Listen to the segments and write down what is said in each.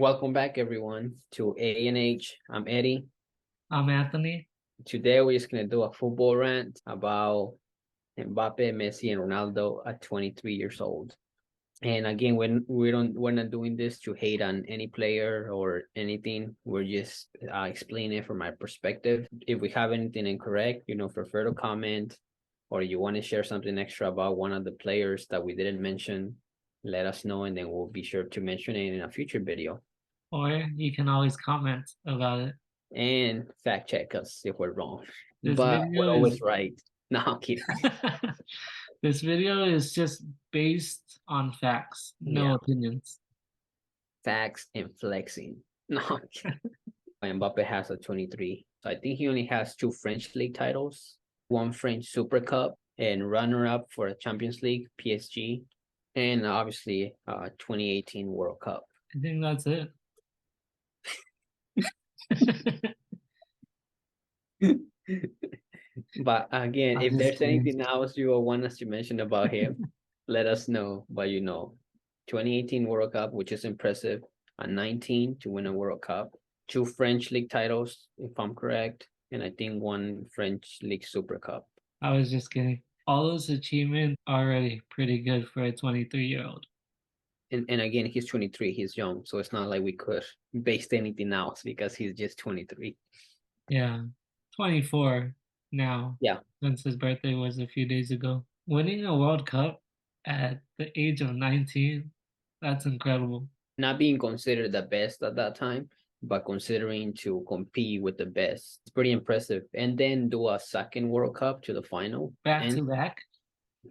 Welcome back, everyone, to A&H. I'm Eddie. I'm Anthony. Today, we're just going to do a football rant about Mbappe, Messi, and Ronaldo at 23 years old. And again, we're not doing this to hate on any player or anything. We're just explaining it from my perspective. If we have anything incorrect, feel free to comment, or you want to share something extra about one of the players that we didn't mention, let us know, and then we'll be sure to mention it in a future video. Or you can always comment about it. And fact check us if we're wrong. This But video we're is always right. No, I'm kidding. this video is just based on facts, no Yeah, opinions. facts and flexing. No, I'm kidding. Mbappe has a 23. So I think he only has 2 French league titles, one French Super Cup, and runner-up for a Champions League, PSG, and obviously 2018 World Cup. I think that's it. But again, I'm if just there's kidding. anything else you want us to mention about him, let us know. But 2018 World Cup, which is impressive, at 19 to win a World Cup, 2 French league titles, if I'm correct, and I think one French league Super Cup. I was just kidding. All those achievements are already pretty good for a 23-year-old. And again, he's 23, he's young, so it's not like we could base anything else because he's just 23. Yeah, 24 now, Yeah, since his birthday was a few days ago. Winning a World Cup at the age of 19, that's incredible. not being considered the best at that time, but considering to compete with the best, it's pretty impressive. And then do a second World Cup to the final Back and to back.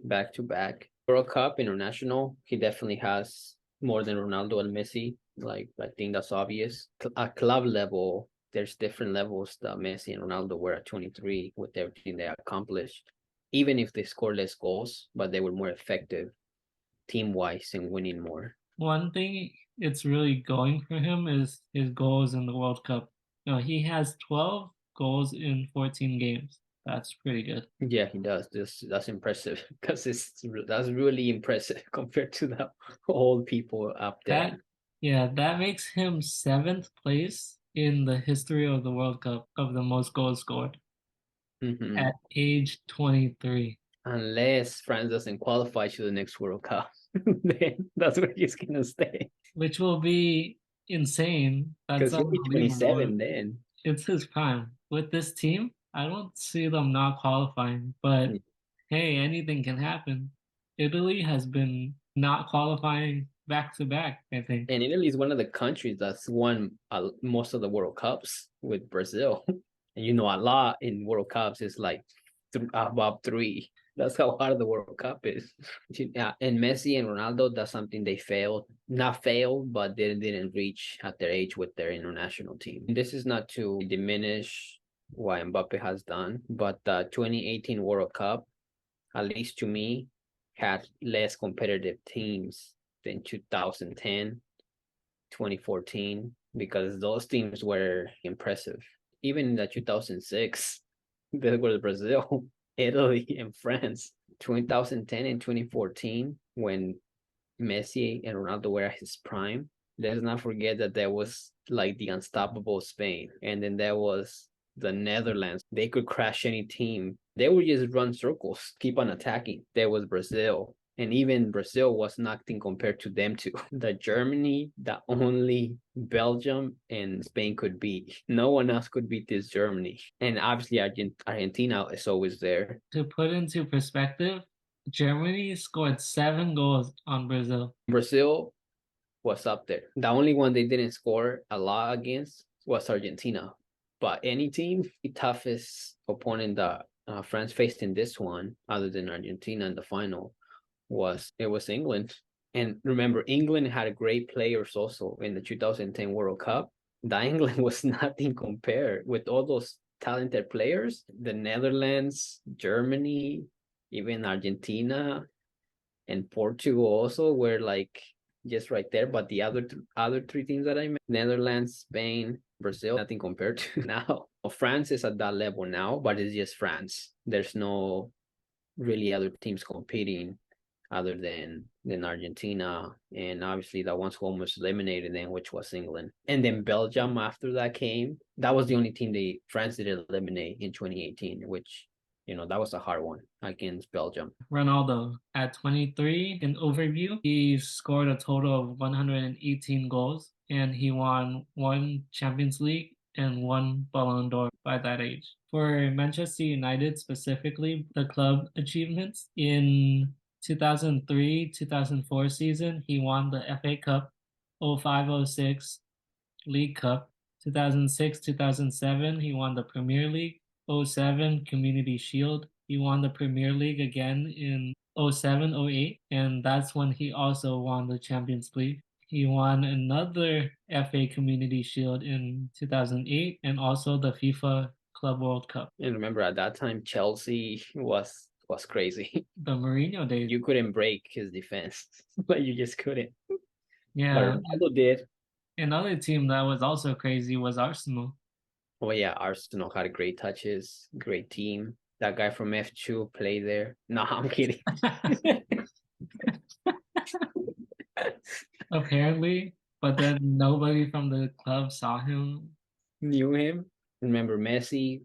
back to back. World Cup international, he definitely has more than Ronaldo and Messi. Like, I think that's obvious. At club level, there's different levels that Messi and Ronaldo were at 23 with everything they accomplished. Even if they scored less goals, but they were more effective team wise and winning more. One thing it's really going for him is his goals in the World Cup. He has 12 goals in 14 games. That's pretty good. Yeah, he does. That's impressive because that's really impressive compared to the old people up That, there. yeah, that makes him seventh place in the history of the World Cup of the most goals scored Hmm. at age 23, Unless France doesn't qualify to the next World Cup, then that's where he's gonna stay. which will be insane. That's Because he'll be unbelievable. 27 then. It's his prime. With this team, I don't see them not qualifying, but hey, anything can happen. Italy has been not qualifying back to back, I think. And Italy is one of the countries that's won most of the World Cups with Brazil. And a lot in World Cups is like above three. That's how hard the World Cup is. Yeah, and Messi and Ronaldo, that's something they failed. Not failed, but they didn't reach at their age with their international team. This is not to diminish what Mbappe has done, but the 2018 World Cup, at least to me, had less competitive teams than 2010, 2014, because those teams were impressive. Even in the 2006, there was Brazil, Italy, and France. 2010 and 2014, when Messi and Ronaldo were at his prime, let's not forget that there was like the unstoppable Spain, and then there was the Netherlands. They could crash any team. They would just run circles, keep on attacking. There was Brazil, and even Brazil was nothing compared to them two. The Germany that only Belgium and Spain could beat. No one else could beat this Germany. And obviously Argentina is always there. To put into perspective, Germany scored 7 goals on Brazil. Brazil was up there. The only one they didn't score a lot against was Argentina. But any team, the toughest opponent that France faced in this one, other than Argentina in the final, was England. And remember, England had great players also in the 2010 World Cup. The England was nothing compared with all those talented players. The Netherlands, Germany, even Argentina, and Portugal also were like just right there. But the other three teams that I mentioned, Netherlands, Spain, Brazil, nothing compared to now. France is at that level now, but it's just France. There's no really other teams competing other than then Argentina, and obviously that once home was eliminated, then which was England, and then Belgium after that came. That was the only team France did eliminate in 2018, which that was a hard one against Belgium. Ronaldo at 23 in overview, he scored a total of 118 goals and he won 1 Champions League and 1 Ballon d'Or by that age. For Manchester United specifically, the club achievements in 2003-2004 season, he won the FA Cup, 05-06 League Cup, 2006-2007 he won the Premier League, 07 Community Shield. He won the Premier League again in 07-08, and that's when he also won the Champions League. He won another FA Community Shield in 2008 and also the FIFA Club World Cup. And remember, at that time, Chelsea was crazy. The Mourinho days. You couldn't break his defense, but you just couldn't. Yeah. But Ronaldo did. Another team that was also crazy was Arsenal. Oh yeah, Arsenal had great touches, great team. That guy from F2 played there. No, I'm kidding. Apparently, but then nobody from the club saw him. Knew him. Remember Messi,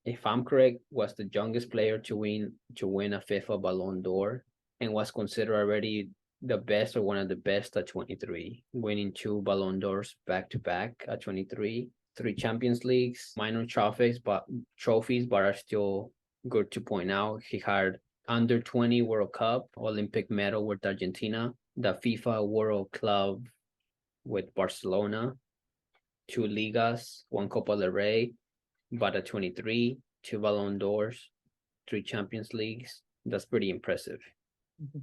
if I'm correct, was the youngest player to win a FIFA Ballon d'Or and was considered already the best or one of the best at 23, winning 2 Ballon d'Ors back to back at 23, 3 Champions Leagues, minor trophies, but are still good to point out. He had under 20 World Cup, Olympic medal with Argentina, the FIFA World Club with Barcelona, 2 Ligas, 1 Copa del Rey, but at 23, 2 Ballon d'Ors, 3 Champions Leagues. That's pretty impressive.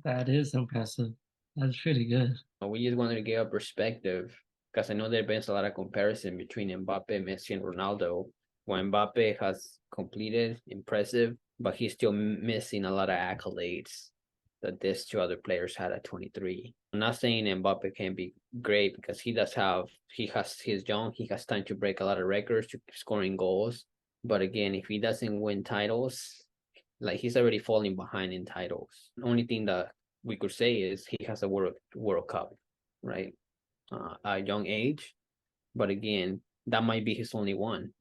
That is impressive. That's pretty good. We just wanted to give a perspective because I know there's been a lot of comparison between Mbappe, Messi, and Ronaldo. What Mbappe has completed, impressive, but he's still missing a lot of accolades that these 2 other players had at 23. I'm not saying Mbappe can be great because he's young, he has time to break a lot of records, to keep scoring goals. But again, if he doesn't win titles, like he's already falling behind in titles. The only thing that we could say is he has a World Cup, right? At a young age, but again, that might be his only one.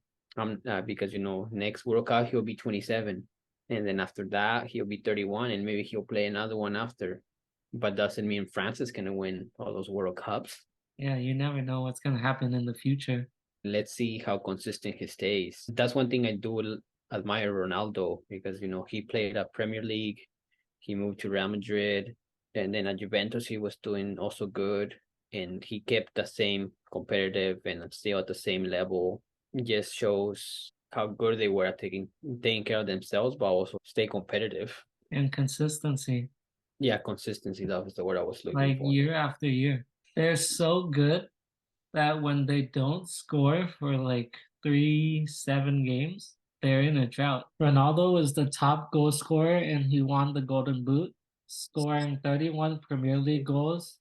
Because next World Cup he'll be 27, and then after that he'll be 31, and maybe he'll play another one after. But doesn't mean France is gonna win all those World Cups. Yeah, you never know what's gonna happen in the future. Let's see how consistent he stays. That's one thing I do admire Ronaldo because he played at Premier League, he moved to Real Madrid, and then at Juventus he was doing also good, and he kept the same competitive and still at the same level. It just shows how good they were at taking care of themselves, but also stay competitive. And consistency. Yeah, consistency. That was the word I was looking like for. Year after year. They're so good that when they don't score for like 3-7 games, they're in a drought. Ronaldo was the top goal scorer and he won the Golden Boot, scoring 31 Premier League goals,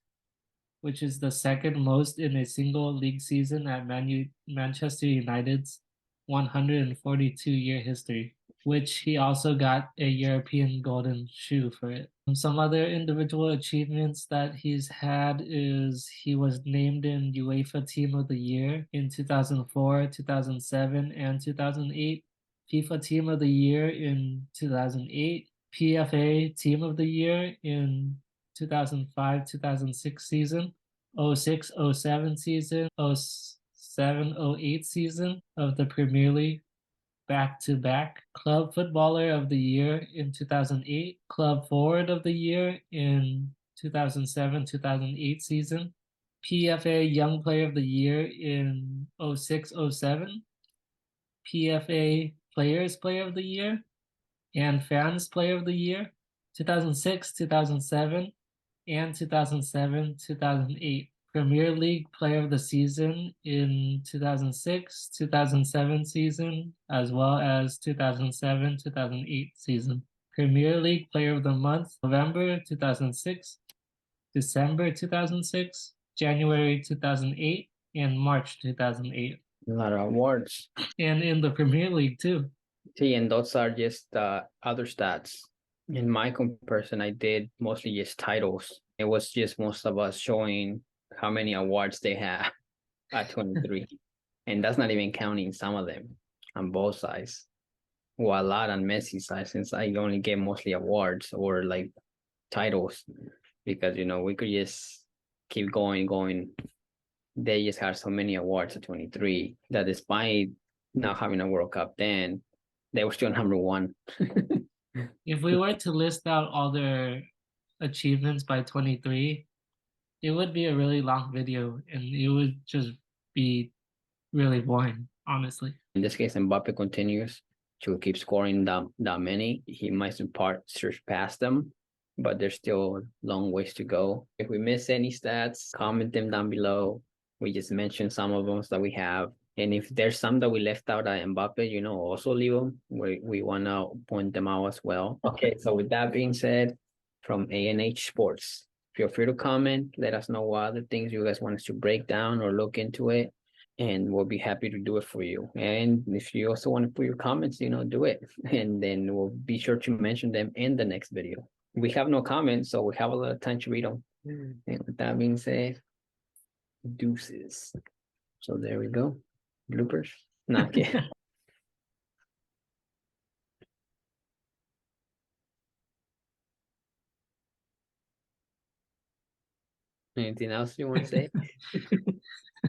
which is the second most in a single league season at Manchester United's 142-year history, which he also got a European Golden Shoe for it. Some other individual achievements that he's had is he was named in UEFA Team of the Year in 2004, 2007, and 2008, FIFA Team of the Year in 2008, PFA Team of the Year in 2005-2006 season, 06-07 season, 07-08 season of the Premier League, back-to-back, Club Footballer of the Year in 2008, Club Forward of the Year in 2007-2008 season, PFA Young Player of the Year in 06-07, PFA Players Player of the Year, and Fans Player of the Year, 2006-2007, and 2007-2008. Premier League Player of the Season in 2006-2007 season, as well as 2007-2008 season. Premier League Player of the Month, November 2006, December 2006, January 2008, and March 2008. A lot of awards. And in the Premier League too. See, and those are just other stats. In my comparison, I did mostly just titles. It was just most of us showing how many awards they have at 23. And that's not even counting some of them on both sides. Well, a lot on Messi side, since I only get mostly awards or like titles, because we could just keep going. They just had so many awards at 23 that despite not having a World Cup then, they were still number one. If we were to list out all their achievements by 23, it would be a really long video and it would just be really boring, honestly. In this case, Mbappe continues to keep scoring that many. He might in part surpass them, but there's still long ways to go. If we miss any stats, comment them down below. We just mentioned some of them that we have. And if there's some that we left out at Mbappe, also leave them. We want to point them out as well. Okay, so with that being said, from A&H Sports, feel free to comment. Let us know what other things you guys want us to break down or look into it, and we'll be happy to do it for you. And if you also want to put your comments, do it. And then we'll be sure to mention them in the next video. We have no comments, so we have a lot of time to read them. And with that being said, deuces. So there we go. Bloopers. Not kidding. Anything else you want to say?